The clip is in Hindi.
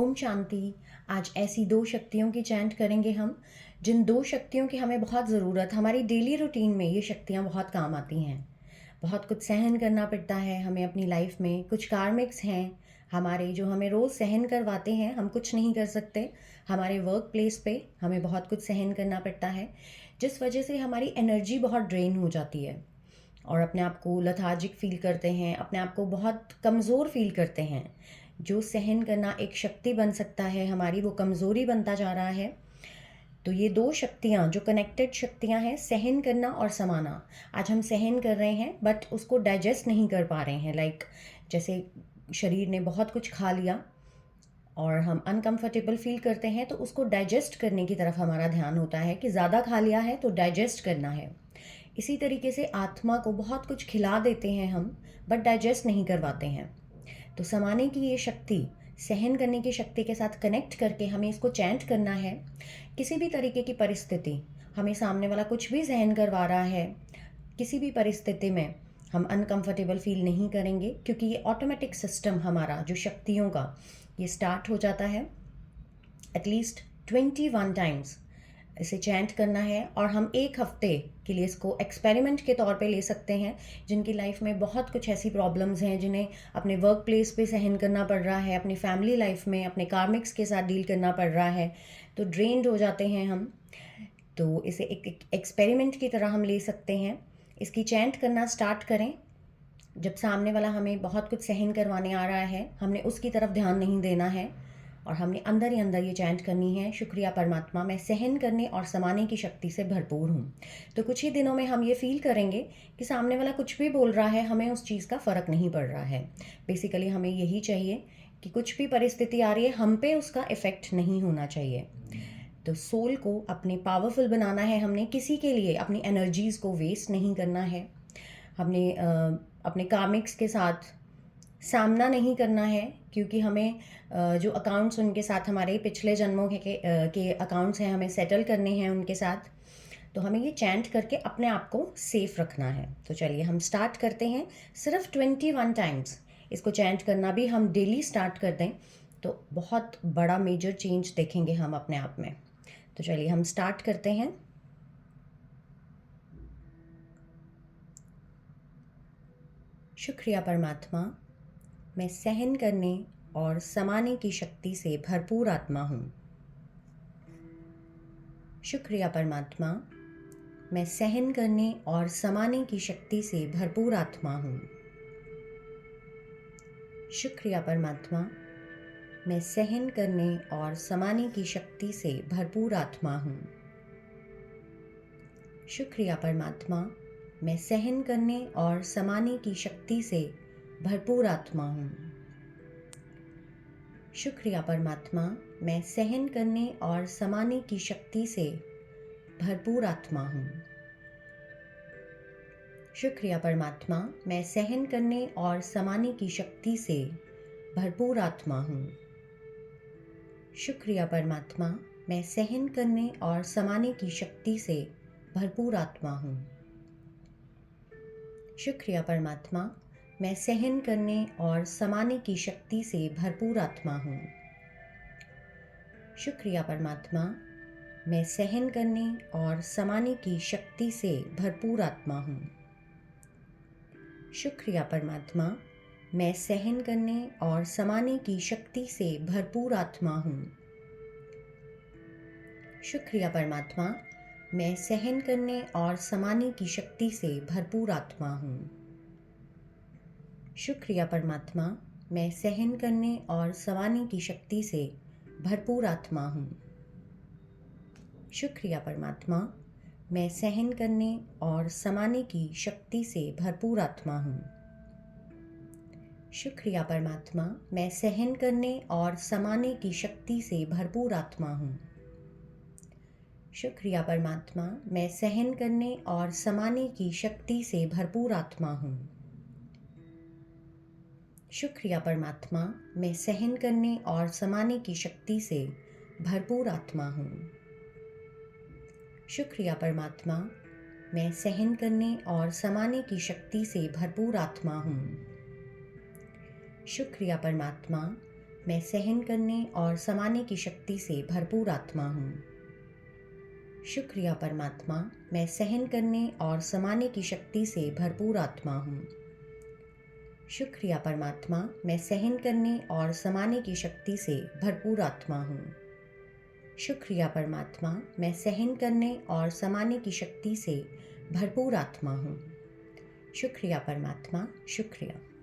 ओम शांति। आज ऐसी 2 शक्तियों की चैंट करेंगे हम, जिन 2 शक्तियों की हमें बहुत ज़रूरत, हमारी डेली रूटीन में ये शक्तियाँ बहुत काम आती हैं। बहुत कुछ सहन करना पड़ता है हमें अपनी लाइफ में, कुछ कार्मिक्स हैं हमारे जो हमें रोज़ सहन करवाते हैं, हम कुछ नहीं कर सकते। हमारे वर्क प्लेस पे हमें बहुत कुछ सहन करना पड़ता है, जिस वजह से हमारी एनर्जी बहुत ड्रेन हो जाती है और अपने आप को लेथार्जिक फ़ील करते हैं, अपने आप को बहुत कमज़ोर फ़ील करते हैं। जो सहन करना एक शक्ति बन सकता है हमारी, वो कमज़ोरी बनता जा रहा है। तो ये 2 शक्तियाँ जो कनेक्टेड शक्तियाँ हैं, सहन करना और समाना। आज हम सहन कर रहे हैं बट उसको डाइजेस्ट नहीं कर पा रहे हैं। जैसे शरीर ने बहुत कुछ खा लिया और हम अनकंफर्टेबल फ़ील करते हैं, तो उसको डाइजेस्ट करने की तरफ हमारा ध्यान होता है कि ज़्यादा खा लिया है तो डाइजेस्ट करना है। इसी तरीके से आत्मा को बहुत कुछ खिला देते हैं हम, बट डाइजेस्ट नहीं करवाते हैं। तो समाने की ये शक्ति, सहन करने की शक्ति के साथ कनेक्ट करके हमें इसको चैंट करना है। किसी भी तरीके की परिस्थिति, हमें सामने वाला कुछ भी सहन करवा रहा है, किसी भी परिस्थिति में हम अनकंफर्टेबल फील नहीं करेंगे, क्योंकि ये ऑटोमेटिक सिस्टम हमारा जो शक्तियों का, ये स्टार्ट हो जाता है। एटलीस्ट 21 टाइम्स इसे चैंट करना है और हम 1 हफ्ते के लिए इसको एक्सपेरिमेंट के तौर पे ले सकते हैं। जिनकी लाइफ में बहुत कुछ ऐसी प्रॉब्लम्स हैं, जिन्हें अपने वर्क प्लेस पे सहन करना पड़ रहा है, अपनी फैमिली लाइफ में अपने कार्मिक्स के साथ डील करना पड़ रहा है, तो ड्रेन्ड हो जाते हैं हम। तो इसे एक एक्सपेरिमेंट की तरह हम ले सकते हैं। इसकी चैंट करना स्टार्ट करें। जब सामने वाला हमें बहुत कुछ सहन करवाने आ रहा है, हमने उसकी तरफ ध्यान नहीं देना है और हमने अंदर ही अंदर ये चैंट करनी है, शुक्रिया परमात्मा, मैं सहन करने और समाने की शक्ति से भरपूर हूँ। तो कुछ ही दिनों में हम ये फील करेंगे कि सामने वाला कुछ भी बोल रहा है, हमें उस चीज़ का फ़र्क नहीं पड़ रहा है। बेसिकली हमें यही चाहिए कि कुछ भी परिस्थिति आ रही है, हम पे उसका इफ़ेक्ट नहीं होना चाहिए। तो सोल को अपने पावरफुल बनाना है, हमने किसी के लिए अपनी एनर्जीज़ को वेस्ट नहीं करना है। हमने अपने कार्मिक्स के साथ सामना नहीं करना है, क्योंकि हमें जो अकाउंट्स उनके साथ, हमारे पिछले जन्मों के अकाउंट्स हैं, हमें सेटल करने हैं उनके साथ। तो हमें ये चैंट करके अपने आप को सेफ रखना है। तो चलिए हम स्टार्ट करते हैं। सिर्फ 21 टाइम्स इसको चैंट करना भी हम डेली स्टार्ट कर दें तो बहुत बड़ा मेजर चेंज देखेंगे हम अपने आप में। तो चलिए हम स्टार्ट करते हैं। शुक्रिया परमात्मा, मैं सहन करने और समाने की शक्ति से भरपूर आत्मा हूँ। शुक्रिया परमात्मा, मैं सहन करने और समाने की शक्ति से भरपूर आत्मा हूँ। शुक्रिया परमात्मा, मैं सहन करने और समाने की शक्ति से भरपूर आत्मा हूँ। शुक्रिया परमात्मा, मैं सहन करने और समाने की शक्ति से भरपूर आत्मा हूँ। शुक्रिया परमात्मा, मैं सहन करने और समाने की शक्ति से भरपूर आत्मा हूँ। शुक्रिया परमात्मा, मैं सहन करने और समाने की शक्ति से भरपूर आत्मा हूँ। शुक्रिया परमात्मा, मैं सहन करने और समाने की शक्ति से भरपूर आत्मा हूँ। शुक्रिया परमात्मा, मैं सहन करने और समाने की शक्ति से भरपूर आत्मा हूँ। शुक्रिया परमात्मा, मैं सहन करने और समाने की शक्ति से भरपूर आत्मा हूँ। शुक्रिया परमात्मा, मैं सहन करने और समाने की शक्ति से भरपूर आत्मा हूँ। शुक्रिया परमात्मा, मैं सहन करने और समाने की शक्ति से भरपूर आत्मा हूँ। शुक्रिया परमात्मा, मैं सहन करने और समाने की शक्ति से भरपूर आत्मा हूँ। शुक्रिया परमात्मा, मैं सहन करने और समाने की शक्ति से भरपूर आत्मा हूँ। शुक्रिया परमात्मा, मैं सहन करने और समाने की शक्ति से भरपूर आत्मा हूँ। शुक्रिया परमात्मा, मैं सहन करने और समाने की शक्ति से भरपूर आत्मा हूँ। शुक्रिया परमात्मा, मैं सहन करने और समाने की शक्ति से भरपूर आत्मा हूँ। शुक्रिया परमात्मा, मैं सहन करने और समाने की शक्ति से भरपूर आत्मा हूँ। शुक्रिया परमात्मा, मैं सहन करने और समाने की शक्ति से भरपूर आत्मा हूँ। शुक्रिया परमात्मा, मैं सहन करने और समाने की शक्ति से भरपूर आत्मा हूँ। शुक्रिया परमात्मा, मैं सहन करने और समाने की शक्ति से भरपूर आत्मा हूँ। शुक्रिया परमात्मा, मैं सहन करने और समाने की शक्ति से भरपूर आत्मा हूँ। शुक्रिया परमात्मा, शुक्रिया।